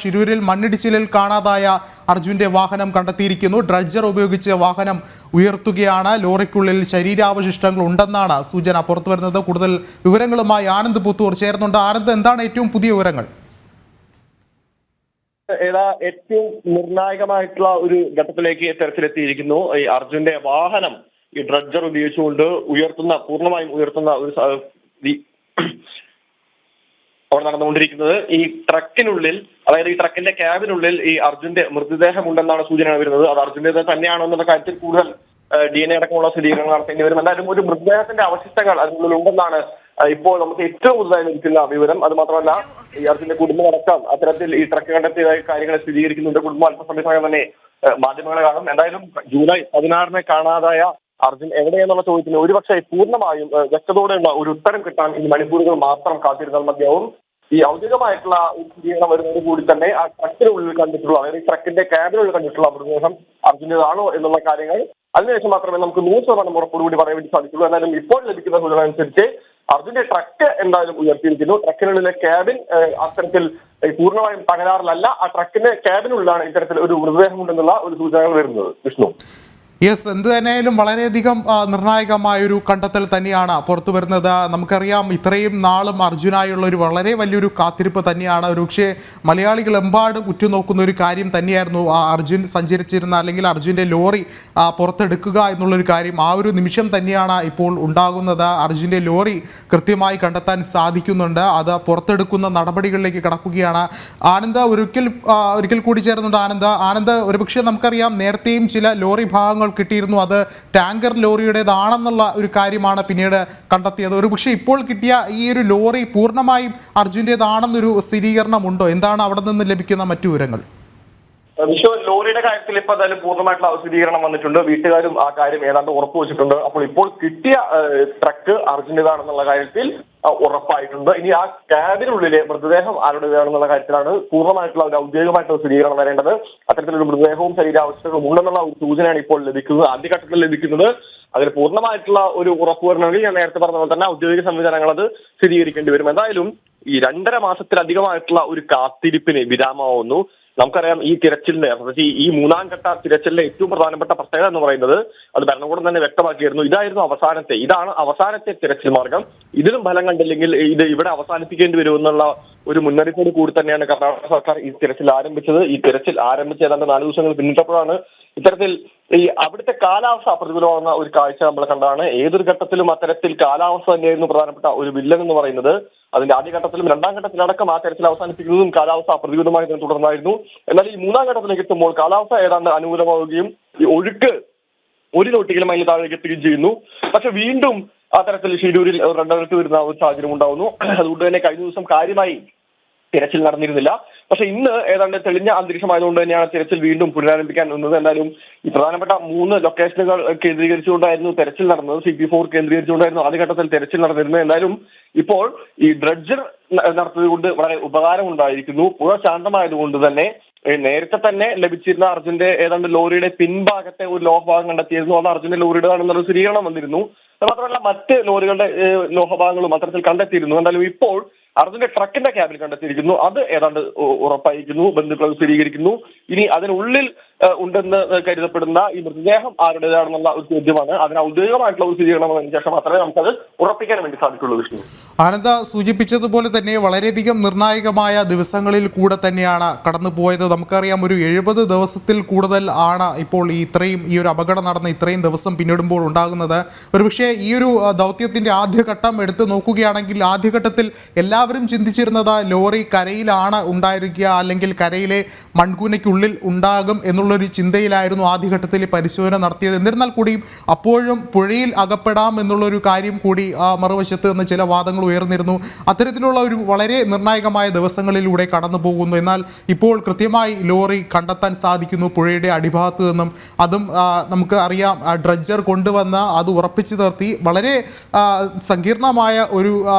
ഷിരൂരിൽ മണ്ണിടിച്ചിലിൽ കാണാതായ അർജുന്റെ വാഹനം കണ്ടെത്തിയിരിക്കുന്നു. ഡ്രഡ്ജർ ഉപയോഗിച്ച് വാഹനം ഉയർത്തുകയാണ്. ലോറിക്കുള്ളിൽ ശരീരാവശിഷ്ടങ്ങൾ ഉണ്ടെന്നാണ് സൂചന പുറത്തുവരുന്നത്. കൂടുതൽ വിവരങ്ങളുമായി ആനന്ദ് പുത്തൂർ ചേർന്നുണ്ട്. ആനന്ദ്, എന്താണ് ഏറ്റവും പുതിയ വിവരങ്ങൾ? ഏറ്റവും നിർണായകമായിട്ടുള്ള ഒരു ഘട്ടത്തിലേക്ക് തെരച്ചിലെത്തിയിരിക്കുന്നു. ഈ അർജുന്റെ വാഹനം ഈ ഡ്രഡ്ജർ ഉപയോഗിച്ചുകൊണ്ട് പൂർണ്ണമായും ഉയർത്തുന്ന ഒരു അവിടെ നടന്നുകൊണ്ടിരിക്കുന്നത്. ഈ ട്രക്കിനുള്ളിൽ, അതായത് ഈ ട്രക്കിന്റെ ക്യാബിനുള്ളിൽ ഈ അർജുന്റെ മൃതദേഹം ഉണ്ടെന്നാണ് സൂചന വരുന്നത്. അത് അർജുന്റേത് തന്നെയാണോ എന്നുള്ള കാര്യത്തിൽ കൂടുതൽ DNA അടക്കമുള്ള സ്ഥിരീകരണം നടത്തേണ്ടി വരും. എന്തായാലും ഒരു മൃതദേഹത്തിന്റെ അവശിഷ്ടങ്ങൾ അതിനുള്ളിൽ ഉണ്ടെന്നാണ് ഇപ്പോൾ നമുക്ക് ഏറ്റവും പുതുതായി ലഭിക്കുന്ന വിവരം. അത് മാത്രമല്ല, ഈ അർജുന്റെ കുടുംബമടക്കം അത്തരത്തിൽ ഈ ട്രക്ക് കണ്ടെത്തിയ കാര്യങ്ങൾ സ്ഥിരീകരിക്കുന്നുണ്ട്. കുടുംബം അല്പസമയം തന്നെ മാധ്യമങ്ങളെ കാണും. എന്തായാലും ജൂലൈ 16 കാണാതായ അർജുൻ എവിടെയെന്നുള്ള ചോദ്യത്തിന് ഒരുപക്ഷെ പൂർണ്ണമായും വ്യക്തതയോടെയുള്ള ഒരു ഉത്തരം കിട്ടാൻ ഈ മണിക്കൂറുകൾ മാത്രം കാത്തിരുന്നാൽ മതിയാവും. ഈ ഔദ്യോഗികമായിട്ടുള്ള സ്ഥിരീകരണം വരുന്നതോട് കൂടി തന്നെ ആ ട്രക്കിനുള്ളിൽ കണ്ടിട്ടുള്ള, അതായത് ഈ ട്രക്കിന്റെ ക്യാബിനുള്ളിൽ കണ്ടിട്ടുള്ള മൃതദേഹം അർജുന്റേതാണോ എന്നുള്ള കാര്യങ്ങൾ അതിനുശേഷം മാത്രമേ നമുക്ക് 100% ഉറപ്പോടുകൂടി പറയാൻ വേണ്ടി സാധിക്കുള്ളൂ. എന്നാലും ഇപ്പോൾ ലഭിക്കുന്ന സൂചന അനുസരിച്ച് അർജുന്റെ ട്രക്ക് എന്തായാലും ഉയർത്തിയിരിക്കുന്നു. ട്രക്കിനുള്ളിലെ ക്യാബിൻ അത്തരത്തിൽ പൂർണ്ണമായും തകരാറിലല്ല. ആ ട്രക്കിന്റെ ക്യാബിനുള്ളിലാണ് ഇത്തരത്തിൽ ഒരു മൃതദേഹം ഉണ്ടെന്നുള്ള ഒരു സൂചനകൾ വരുന്നത്. വിഷ്ണു, യെസ്, എന്ത് തന്നെയായാലും വളരെയധികം നിർണായകമായൊരു കണ്ടെത്തൽ തന്നെയാണ് പുറത്തു വരുന്നത്. നമുക്കറിയാം, ഇത്രയും നാളും അർജുനായുള്ള ഒരു വളരെ വലിയൊരു കാത്തിരിപ്പ് തന്നെയാണ്. ഒരുപക്ഷെ മലയാളികളെമ്പാടും ഉറ്റുനോക്കുന്ന ഒരു കാര്യം തന്നെയായിരുന്നു അർജുൻ സഞ്ചരിച്ചിരുന്ന, അല്ലെങ്കിൽ അർജുൻ്റെ ലോറി പുറത്തെടുക്കുക എന്നുള്ളൊരു കാര്യം. ആ ഒരു നിമിഷം തന്നെയാണ് ഇപ്പോൾ ഉണ്ടാകുന്നത്. അർജുൻ്റെ ലോറി കൃത്യമായി കണ്ടെത്താൻ സാധിക്കുന്നുണ്ട്. അത് പുറത്തെടുക്കുന്ന നടപടികളിലേക്ക് കടക്കുകയാണ്. ആനന്ദ് ഒരിക്കൽ കൂടി ചേർന്നുണ്ട്. ആനന്ദ്, ഒരുപക്ഷെ നമുക്കറിയാം, നേരത്തെയും ചില ലോറി ഭാഗങ്ങൾ കിട്ടിയിരുന്നു. അത് ടാങ്കർ ലോറിയുടേതാണെന്നുള്ള ഒരു കാര്യമാണ് പിന്നീട് കണ്ടെത്തിയത്. ഒരുപക്ഷെ ഇപ്പോൾ കിട്ടിയ ഈ ഒരു ലോറി പൂർണ്ണമായും അർജുൻ്റേതാണെന്നൊരു സ്ഥിരീകരണമുണ്ടോ? എന്താണ് അവിടെ നിന്ന് ലഭിക്കുന്ന മറ്റു വിവരങ്ങൾ? ലോറിയുടെ കാര്യത്തിൽ ഇപ്പൊ എന്തായാലും പൂർണ്ണമായിട്ടുള്ള സ്ഥിരീകരണം വന്നിട്ടുണ്ട്. വീട്ടുകാരും ആ കാര്യം ഏതാണ്ട് ഉറപ്പുവെച്ചിട്ടുണ്ട്. അപ്പോൾ ഇപ്പോൾ കിട്ടിയ ട്രക്ക് അർജുൻ്റേതാണെന്നുള്ള കാര്യത്തിൽ ഉറപ്പായിട്ടുണ്ട്. ഇനി ആ ക്യാബിനുള്ളിലെ മൃതദേഹം ആരുടേതാണെന്നുള്ള കാര്യത്തിലാണ് പൂർണ്ണമായിട്ടുള്ള ഒരു ഔദ്യോഗികമായിട്ടുള്ള സ്ഥിരീകരണം വരേണ്ടത്. അത്തരത്തിലൊരു മൃതദേഹവും ശരീരാവശിഷ്ടങ്ങളും ഉണ്ടെന്നുള്ള ഒരു സൂചനയാണ് ഇപ്പോൾ ലഭിക്കുന്നത്, ആദ്യഘട്ടത്തിൽ ലഭിക്കുന്നത്. അതിന് പൂർണ്ണമായിട്ടുള്ള ഒരു ഉറപ്പ് വരണമെങ്കിൽ ഞാൻ നേരത്തെ പറഞ്ഞ പോലെ തന്നെ ഔദ്യോഗിക സംവിധാനങ്ങൾ അത് സ്ഥിരീകരിക്കേണ്ടി വരും. എന്തായാലും ഈ 2.5 മാസത്തിലധികമായിട്ടുള്ള ഒരു കാത്തിരിപ്പിന് വിരാമമാവുന്നു. നമുക്കറിയാം, ഈ തിരച്ചിലിന്റെ, ഈ 3ാം ഘട്ട തിരച്ചിലിന്റെ ഏറ്റവും പ്രധാനപ്പെട്ട പ്രത്യേകത എന്ന് പറയുന്നത്, അത് ഭരണകൂടം തന്നെ വ്യക്തമാക്കിയിരുന്നു, ഇതാണ് അവസാനത്തെ തിരച്ചിൽ മാർഗം. ഇതിലും ഫലം കണ്ടില്ലെങ്കിൽ ഇത് ഇവിടെ അവസാനിപ്പിക്കേണ്ടി വരുമെന്നുള്ള ഒരു മുന്നറിയിപ്പോട് കൂടി തന്നെയാണ് കർണാടക സർക്കാർ ഈ തിരച്ചിൽ ആരംഭിച്ചത്. ഈ തിരച്ചിൽ ആരംഭിച്ച് ഏതാണ്ട് 4 ദിവസങ്ങൾ പിന്നിട്ടപ്പോഴാണ് ഇത്തരത്തിൽ ഈ അവിടുത്തെ കാലാവസ്ഥ പ്രതികൂലമാകുന്ന ഒരു കാഴ്ച നമ്മൾ കണ്ടതാണ്. ഏതൊരു ഘട്ടത്തിലും അത്തരത്തിൽ കാലാവസ്ഥ തന്നെയായിരുന്നു പ്രധാനപ്പെട്ട ഒരു വില്ലൻ എന്ന് പറയുന്നത്. അതിന്റെ ആദ്യഘട്ടത്തിലും 2ാം ഘട്ടത്തിലടക്കം ആ തെരച്ചിൽ അവസാനിപ്പിക്കുന്നതും കാലാവസ്ഥ പ്രതികൂലമായി തുടർന്നായിരുന്നു. എന്നാൽ ഈ 3ാം ഘട്ടത്തിലേക്ക് എത്തുമ്പോൾ കാലാവസ്ഥ ഏതാണ്ട് അനുകൂലമാവുകയും ഈ ഒഴുക്ക് 1 നോട്ടിക്കൽ മൈൽ താഴേക്ക് എത്തുകയും ചെയ്യുന്നു. പക്ഷെ വീണ്ടും ആ തരത്തിൽ ഷിരൂരിൽ റെഡ് അലർട്ട് വരുന്ന ഒരു സാഹചര്യം ഉണ്ടാവുന്നു. അതുകൊണ്ട് തന്നെ കഴിഞ്ഞ ദിവസം കാര്യമായി തിരച്ചിൽ നടന്നിരുന്നില്ല. പക്ഷെ ഇന്ന് ഏതാണ്ട് തെളിഞ്ഞ അന്തരീക്ഷമായതുകൊണ്ട് തന്നെയാണ് തിരച്ചിൽ വീണ്ടും പുനരാരംഭിക്കാൻ വന്നത്. എന്തായാലും ഈ പ്രധാനപ്പെട്ട 3 ലൊക്കേഷനുകൾ കേന്ദ്രീകരിച്ചുകൊണ്ടായിരുന്നു തെരച്ചിൽ നടന്നത്. CP4 കേന്ദ്രീകരിച്ചുകൊണ്ടായിരുന്നു ആദ്യഘട്ടത്തിൽ തെരച്ചിൽ നടന്നിരുന്നത്. എന്തായാലും ഇപ്പോൾ ഈ ഡ്രഡ്ജർ നടത്തിയത് കൊണ്ട് വളരെ ഉപകാരമുണ്ടായിരിക്കുന്നു. പുഴ ശാന്തമായതുകൊണ്ട് തന്നെ നേരത്തെ തന്നെ ലഭിച്ചിരുന്ന അർജുന്റെ ഏതാണ്ട് ലോറിയുടെ പിൻഭാഗത്തെ ഒരു ലോഹഭാഗം കണ്ടെത്തിയിരുന്നു. അത് അർജുന്റെ ലോറിയുടേതാണെന്നുള്ള സ്ഥിരീകരണം വന്നിരുന്നു. മാത്രമല്ല മറ്റ് ലോറികളുടെ ലോഹഭാഗങ്ങളും അത്തരത്തിൽ കണ്ടെത്തിയിരുന്നു. എന്തായാലും ഇപ്പോൾ അർജുന്റെ ട്രക്കിന്റെ ക്യാബിൽ കണ്ടെത്തിയിരിക്കുന്നു. അത് ഏതാണ്ട് ഉറപ്പായിരിക്കുന്നു, ബന്ധുക്കൾ സ്ഥിരീകരിക്കുന്നു. ഇനി അതിനുള്ളിൽ ഉണ്ടെന്ന് കരുതപ്പെടുന്ന ഈ മൃതദേഹം ആരുടേതാണെന്നുള്ള ഒരു ചോദ്യമാണ്. അതിന് ഔദ്യോഗികമായിട്ടുള്ള ഒരു സ്ഥിരീകരണം വന്നതിന് ശേഷം മാത്രമേ നമുക്കത് ഉറപ്പിക്കാൻ വേണ്ടി സാധിക്കുള്ളൂ. വിഷ്ണു, ആനന്ദ സൂചിപ്പിച്ചതുപോലെ തന്നെ വളരെയധികം നിർണായകമായ ദിവസങ്ങളിൽ കൂടെ തന്നെയാണ് കടന്നുപോയത്. നമുക്കറിയാം, ഒരു 70 ദിവസത്തിൽ കൂടുതൽ ആണ് ഇപ്പോൾ ഈ ഒരു അപകടം നടന്ന ഇത്രയും ദിവസം പിന്നിടുമ്പോൾ ഉണ്ടാകുന്നത്. ഒരുപക്ഷെ ഈ ഒരു ദൗത്യത്തിന്റെ ആദ്യഘട്ടം എടുത്ത് നോക്കുകയാണെങ്കിൽ ആദ്യഘട്ടത്തിൽ എല്ലാവരും ചിന്തിച്ചിരുന്നത് ലോറി കരയിലാണ് ഉണ്ടായിരിക്കുക, അല്ലെങ്കിൽ കരയിലെ മൺകൂനയ്ക്കുള്ളിൽ ഉണ്ടാകും എന്നുള്ളൊരു ചിന്തയിലായിരുന്നു ആദ്യഘട്ടത്തിൽ പരിശോധന നടത്തിയത്. എന്നിരുന്നാൽ കൂടിയും അപ്പോഴും പുഴയിൽ അകപ്പെടാം എന്നുള്ളൊരു കാര്യം കൂടി മറുവശത്ത് നിന്ന് ചില വാദങ്ങൾ ഉയർന്നിരുന്നു. അത്തരത്തിലുള്ള ഒരു വളരെ നിർണായകമായ ദിവസങ്ങളിലൂടെ കടന്നു പോകുന്നു. എന്നാൽ ഇപ്പോൾ കൃത്യമായി ലോറി കണ്ടെത്താൻ സാധിക്കുന്നു പുഴയുടെ അടിഭാഗത്ത് നിന്നും. അതും നമുക്ക് അറിയാം, ഡ്രഡ്ജർ കൊണ്ടുവന്ന് അത് ഉറപ്പിച്ചു നിർത്തി വളരെ സങ്കീർണമായ ഒരു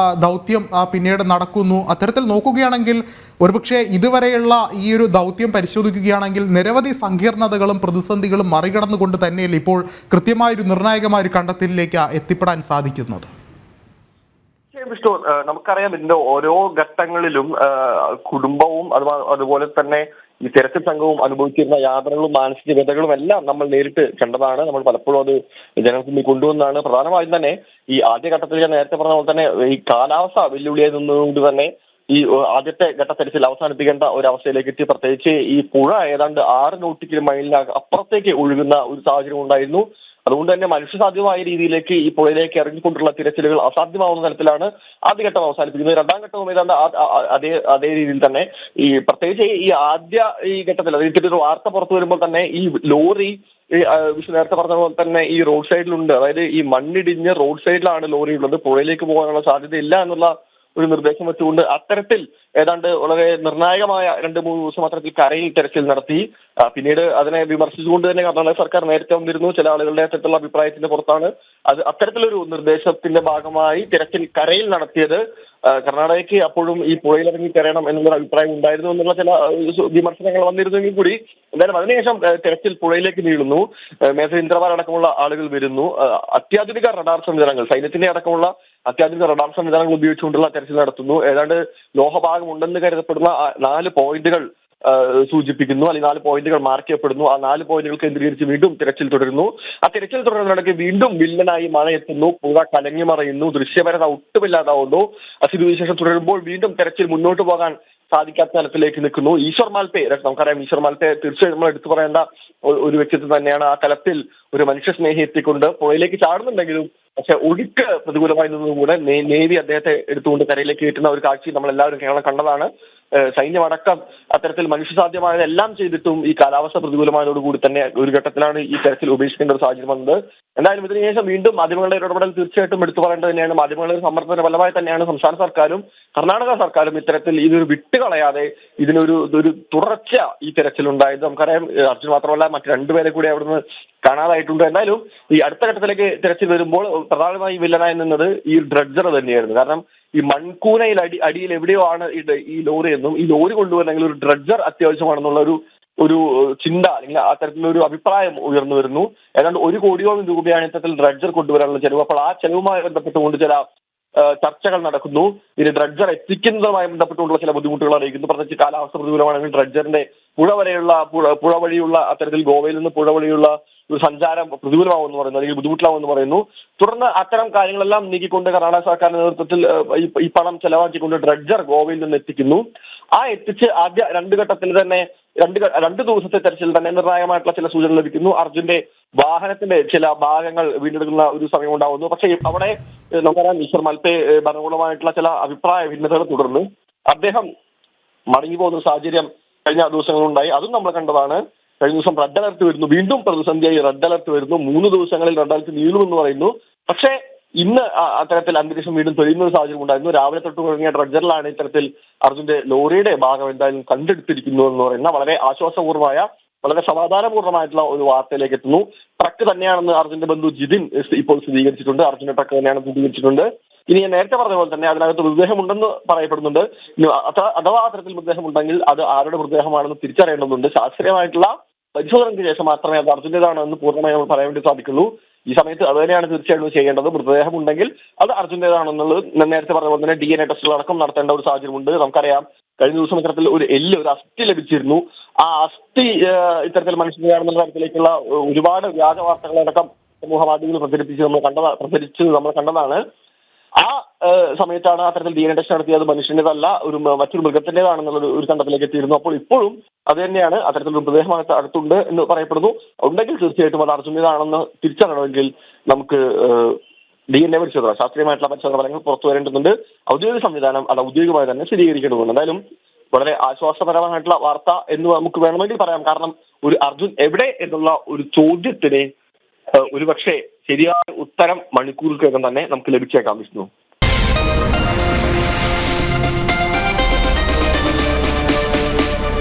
ദൗത്യം പിന്നീട് നടക്കുന്നു. അത്തരത്തിൽ നോക്കുകയാണെങ്കിൽ ഒരുപക്ഷെ ഇതുവരെയുള്ള ഈ ഒരു ദൗത്യം പരിശോധിക്കുകയാണെങ്കിൽ നിരവധി സങ്കീർണതകളും പ്രതിസന്ധികളും മറികടന്നുകൊണ്ട് തന്നെയല്ലേ ഇപ്പോൾ കൃത്യമായൊരു നിർണായകമായ ഒരു കണ്ടെത്തലിലേക്ക് എത്തിപ്പെടാൻ സാധിക്കുന്നത്. തീർച്ചയായും വിഷ്ണു, നമുക്കറിയാം ഇതിന്റെ ഓരോ ഘട്ടങ്ങളിലും കുടുംബവും അതുപോലെ തന്നെ ഈ തിരച്ചിൽ സംഘവും അനുഭവിച്ചിരുന്ന യാതനകളും മാനസിക വ്യതകളും എല്ലാം നമ്മൾ നേരിട്ട് കണ്ടതാണ്. നമ്മൾ പലപ്പോഴും അത് ജനങ്ങൾക്ക് മുന്നിൽ കൊണ്ടുവന്നതാണ്. പ്രധാനമായും തന്നെ ഈ ആദ്യഘട്ടത്തിൽ ഞാൻ നേരത്തെ പറഞ്ഞ പോലെ തന്നെ ഈ കാലാവസ്ഥ വെല്ലുവിളിയായി നിന്നുകൊണ്ട് തന്നെ ഈ ആദ്യത്തെ ഘട്ട തെരച്ചിൽ അവസാനിപ്പിക്കേണ്ട ഒരു അവസ്ഥയിലേക്ക് എത്തി. പ്രത്യേകിച്ച് ഈ പുഴ ഏതാണ്ട് 6 നോട്ടിക്കൽ മൈലിന് അപ്പുറത്തേക്ക് ഒഴുകുന്ന ഒരു സാഹചര്യം ഉണ്ടായിരുന്നു. അതുകൊണ്ട് തന്നെ മനുഷ്യസാധ്യമായ രീതിയിലേക്ക് ഈ പുഴയിലേക്ക് ഇറങ്ങിക്കൊണ്ടുള്ള തിരച്ചിലുകൾ അസാധ്യമാവുന്ന തരത്തിലാണ് ആദ്യഘട്ടം അവസാനിപ്പിക്കുന്നത്. രണ്ടാം ഘട്ടവും ഏതാണ്ട് അതേ രീതിയിൽ തന്നെ ഈ പ്രത്യേകിച്ച് ഈ ഘട്ടത്തിൽ അതിന്റെ ഒരു വാർത്ത പുറത്തു വരുമ്പോൾ തന്നെ ഈ ലോറി നേരത്തെ പറഞ്ഞ പോലെ തന്നെ ഈ റോഡ് സൈഡിലുണ്ട്. അതായത് ഈ മണ്ണിടിഞ്ഞ് റോഡ് സൈഡിലാണ് ലോറി ഉള്ളത്, പുഴയിലേക്ക് പോകാനുള്ള സാധ്യതയില്ല എന്നുള്ള ഒരു നിർദ്ദേശം വെച്ചുകൊണ്ട് അത്തരത്തിൽ ഏതാണ്ട് വളരെ നിർണായകമായ 2-3 ദിവസം അത്തരത്തിൽ കരയിൽ തെരച്ചിൽ നടത്തി. പിന്നീട് അതിനെ വിമർശിച്ചുകൊണ്ട് തന്നെ കർണാടക സർക്കാർ നേരത്തെ വന്നിരുന്നു. ചില ആളുകളുടെ അത്തരത്തിലുള്ള അഭിപ്രായത്തിന്റെ പുറത്താണ് അത്തരത്തിലൊരു നിർദ്ദേശത്തിന്റെ ഭാഗമായി തെരച്ചിൽ കരയിൽ നടത്തിയത്. കർണാടകയ്ക്ക് അപ്പോഴും ഈ പുഴയിലിറങ്ങി കരയണം എന്നുള്ളൊരു അഭിപ്രായം ഉണ്ടായിരുന്നു എന്നുള്ള ചില വിമർശനങ്ങൾ വന്നിരുന്നെങ്കിൽ കൂടി എന്തായാലും അതിനുശേഷം തെരച്ചിൽ പുഴയിലേക്ക് നീളുന്നു. മേജർ ഇന്ദ്രപാൽ അടക്കമുള്ള ആളുകൾ വരുന്നു. അത്യാധുനിക റഡാർ സംവിധാനങ്ങൾ, സൈന്യത്തിന്റെ അടക്കമുള്ള അത്യാധുനിക റഡാർ സംവിധാനങ്ങൾ ഉപയോഗിച്ചുകൊണ്ടുള്ള തെരച്ചിൽ നടത്തുന്നു. ഏതാണ്ട് ലോഹഭാഗം ഉണ്ടെന്ന് കരുതപ്പെടുന്ന 4 പോയിന്റുകൾ സൂചിപ്പിക്കുന്നു, അല്ലെങ്കിൽ 4 പോയിന്റുകൾ മാർക്ക് ചെയ്യപ്പെടുന്നു. ആ 4 പോയിന്റുകൾ കേന്ദ്രീകരിച്ച് വീണ്ടും തിരച്ചിൽ തുടരുന്നു. ആ തിരച്ചിൽ തുടരുന്നിടയ്ക്ക് വീണ്ടും വില്ലനായി മഴ എത്തുന്നു, പുഴ കലങ്ങി മറയുന്നു, ദൃശ്യപരത ഒട്ടുമില്ലാതാവുന്നു. സ്ഥിതിവിശേഷം തുടരുമ്പോൾ വീണ്ടും തെരച്ചിൽ മുന്നോട്ട് പോകാൻ സാധിക്കാത്ത തലത്തിലേക്ക് നിൽക്കുന്നു. ഈശ്വർ മാൽപേ, നമുക്കറിയാം ഈശ്വർ മാൽപേ തീർച്ചയായും നമ്മൾ എടുത്തു പറയേണ്ട ഒരു വ്യക്തിത്വം തന്നെയാണ്. ആ തലത്തിൽ ഒരു മനുഷ്യ സ്നേഹി എത്തിക്കൊണ്ട് പുഴയിലേക്ക് ചാടുന്നുണ്ടെങ്കിലും പക്ഷെ ഒഴുക്ക് പ്രതികൂലമായി നിന്നുകൂടെ നേവി അദ്ദേഹത്തെ എടുത്തുകൊണ്ട് കരയിലേക്ക് കയറ്റുന്ന ഒരു കാഴ്ച നമ്മൾ എല്ലാവരും കേരളം കണ്ടതാണ്. സൈന്യമടക്കം അത്തരത്തിൽ മനുഷ്യസാധ്യമായതെല്ലാം ചെയ്തിട്ടും ഈ കാലാവസ്ഥ പ്രതികൂലമായതോടുകൂടി തന്നെ ഒരു ഘട്ടത്തിലാണ് ഈ തെരച്ചിൽ ഉപേക്ഷിക്കേണ്ട ഒരു സാഹചര്യം വന്നത്. എന്തായാലും ഇതിനുശേഷം വീണ്ടും മാധ്യമങ്ങളുടെ ഇടപെടൽ തീർച്ചയായിട്ടും എടുത്തു പറയേണ്ടത് തന്നെയാണ്. മാധ്യമങ്ങളുടെ സമ്മർദ്ദത്തിന്റെ ഫലമായി തന്നെയാണ് സംസ്ഥാന സർക്കാരും കർണാടക സർക്കാരും ഇത്തരത്തിൽ ഇതൊരു വിട്ടുകളയാതെ ഇതിനൊരു തുടർച്ച ഈ തെരച്ചിലുണ്ടായത്. നമുക്കറിയാം അർജുൻ മാത്രമല്ല മറ്റു 2 പേരെ കൂടി അവിടുന്ന് കാണാതായിട്ടുണ്ട്. എന്തായാലും ഈ അടുത്ത ഘട്ടത്തിലേക്ക് തെരച്ചിൽ വരുമ്പോൾ പ്രധാനമായി വില്ലനായി നിന്നത് ഈ ഡ്രഡ്ജർ തന്നെയായിരുന്നു. കാരണം ഈ മൺകൂനയിൽ അടിയിൽ എവിടെയോ ആണ് ഈ ലോറി എന്നും ഈ ലോറി കൊണ്ടുവരണമെങ്കിൽ ഒരു ഡ്രഡ്ജർ അത്യാവശ്യമാണെന്നുള്ള ഒരു ചിന്ത അല്ലെങ്കിൽ അത്തരത്തിലുള്ള ഒരു അഭിപ്രായം ഉയർന്നു വരുന്നു. ഏതാണ്ട് 1 കോടിയോളം രൂപയാണ് ഇത്തരത്തിൽ ഡ്രഡ്ജർ കൊണ്ടുവരാനുള്ള ചെലവ്. അപ്പോൾ ആ ചെലവുമായി ബന്ധപ്പെട്ടുകൊണ്ട് ചില ചർച്ചകൾ നടക്കുന്നു. ഇതിന് ഡ്രഡ്ജർ എത്തിക്കുന്നതുമായി ബന്ധപ്പെട്ടുള്ള ചില ബുദ്ധിമുട്ടുകൾ അറിയിക്കുന്നു. പ്രത്യേകിച്ച് കാലാവസ്ഥ പ്രതികൂലമാണെങ്കിൽ ഡ്രഡ്ജറിന്റെ പുഴ വഴിയുള്ള അത്തരത്തിൽ ഗോവയിൽ നിന്ന് പുഴ വഴിയുള്ള ഒരു സഞ്ചാരം പ്രതികൂലമാവുമെന്ന് പറയുന്നു, അല്ലെങ്കിൽ ബുദ്ധിമുട്ടിലാവുമെന്ന് പറയുന്നു. തുടർന്ന് അത്തരം കാര്യങ്ങളെല്ലാം നീക്കിക്കൊണ്ട് കർണാടക സർക്കാരിന്റെ നേതൃത്വത്തിൽ ഈ പണം ചെലവാക്കിക്കൊണ്ട് ഡ്രഡ്ജർ ഗോവയിൽ നിന്ന് എത്തിക്കുന്നു. എത്തിച്ച് ആദ്യ 2 ഘട്ടത്തിൽ തന്നെ 2 ദിവസത്തെ തെരച്ചിൽ തന്നെ നിർണായകമായിട്ടുള്ള ചില സൂചന ലഭിക്കുന്നു. അർജുന്റെ വാഹനത്തിന്റെ ചില ഭാഗങ്ങൾ വീണ്ടെടുക്കുന്ന ഒരു സമയം ഉണ്ടാവുന്നു. പക്ഷേ അവിടെ നമുക്കറിയാം ഈശ്വർ മൽപേ ഭരണകൂടമായിട്ടുള്ള ചില അഭിപ്രായ ഭിന്നതകൾ തുടർന്ന് അദ്ദേഹം മടങ്ങി പോകുന്ന സാഹചര്യം കഴിഞ്ഞ ദിവസങ്ങളുണ്ടായി. അതും നമ്മൾ കണ്ടതാണ്. കഴിഞ്ഞ ദിവസം റെഡ് അലർട്ട് വരുന്നു, വീണ്ടും പ്രതിസന്ധിയായി റെഡ് അലർട്ട് വരുന്നു. 3 ദിവസങ്ങളിൽ റെഡ് അലർട്ട് നീളുമെന്ന് പറയുന്നു. പക്ഷേ ഇന്ന് അത്തരത്തിൽ അന്തരീക്ഷം വീണ്ടും തെളിയുന്ന ഒരു സാഹചര്യം ഉണ്ടായിരുന്നു. രാവിലെ തൊട്ട് തുടങ്ങിയ ഡ്രഡ്ജറിലാണ് ഇത്തരത്തിൽ അർജുന്റെ ലോറിയുടെ ഭാഗം എന്തായാലും കണ്ടെടുത്തിരിക്കുന്നു എന്ന് പറയുന്ന വളരെ ആശ്വാസപൂർവമായ, വളരെ സമാധാനപൂർവ്വമായിട്ടുള്ള ഒരു വാർത്തയിലേക്ക് എത്തുന്നു. ട്രക്ക് തന്നെയാണെന്ന് അർജുന്റെ ബന്ധു ജിതിൻ ഇപ്പോൾ സ്ഥിരീകരിച്ചിട്ടുണ്ട്. അർജുന്റെ ട്രക്ക് തന്നെയാണ് സ്ഥിരീകരിച്ചിട്ടുണ്ട്. ഇനി ഞാൻ നേരത്തെ പറഞ്ഞ പോലെ തന്നെ അതിനകത്ത് മൃതദേഹമുണ്ടെന്ന് പറയപ്പെടുന്നുണ്ട്. അഥവാ അത്തരത്തിൽ മൃതദേഹമുണ്ടെങ്കിൽ അത് ആരുടെ മൃതദേഹമാണെന്ന് തിരിച്ചറിയേണ്ടതുണ്ട്. ശാസ്ത്രീയമായിട്ടുള്ള പരിശോധനയ്ക്ക് ശേഷം മാത്രമേ അത് അർജുന്റേതാണെന്ന് പൂർണ്ണമായി നമ്മൾ പറയാൻ വേണ്ടി സാധിക്കുള്ളൂ. ഈ സമയത്ത് അത് തന്നെയാണ് തീർച്ചയായിട്ടും ചെയ്യേണ്ടത്. മൃതദേഹം ഉണ്ടെങ്കിൽ അത് അർജുന്റേതാണെന്നുള്ളത് നേരത്തെ പറഞ്ഞ പോലെ തന്നെ DNA ടെസ്റ്റുകൾ അടക്കം നടത്തേണ്ട ഒരു സാഹചര്യമുണ്ട്. നമുക്കറിയാം കഴിഞ്ഞ ദിവസം ഇത്തരത്തിൽ ഒരു അസ്ഥി ലഭിച്ചിരുന്നു. ആ അസ്ഥി ഇത്തരത്തിൽ മനുഷ്യനെയാണെന്നുള്ള തരത്തിലേക്കുള്ള ഒരുപാട് വ്യാജ വാർത്തകളടക്കം സമൂഹ മാധ്യമങ്ങൾ പ്രചരിച്ചത് നമ്മൾ കണ്ടതാണ്. ആ സമയത്താണ് അത്തരത്തിൽ DNA ടെസ്റ്റ് നടത്തിയത് മനുഷ്യൻ്റെതല്ല, മറ്റൊരു മൃഗത്തിൻ്റെതാണെന്നുള്ള ഒരു കണ്ടെത്തലേക്ക് എത്തിയിരുന്നു. അപ്പോൾ ഇപ്പോഴും അത് തന്നെയാണ്, അത്തരത്തിലൊരു മൃതദേഹം അടുത്തുണ്ട് എന്ന് പറയപ്പെടുന്നു. ഉണ്ടെങ്കിൽ തീർച്ചയായിട്ടും അത് അർജുൻ്റെതാണെന്ന് തിരിച്ചറിയണമെങ്കിൽ നമുക്ക് DNA പരിശോധന, ശാസ്ത്രീയമായിട്ടുള്ള പരിശോധന ഫലങ്ങൾ പുറത്തു വരേണ്ടതുണ്ട്. ഔദ്യോഗിക സംവിധാനം അത് ഔദ്യോഗികമായി തന്നെ സ്ഥിരീകരിക്കേണ്ടതുണ്ട്. എന്തായാലും വളരെ ആശ്വാസപരമായിട്ടുള്ള വാർത്ത എന്ന് നമുക്ക് വേണമെങ്കിൽ പറയാം. കാരണം ഒരു അർജുൻ എവിടെ എന്നുള്ള ഒരു ചോദ്യത്തിന് ഒരുപക്ഷെ ശരിയായ ഉത്തരം മണിക്കൂറുകൾക്കകം തന്നെ നമുക്ക് ലഭിച്ചേക്കാം വിഷ്ണു.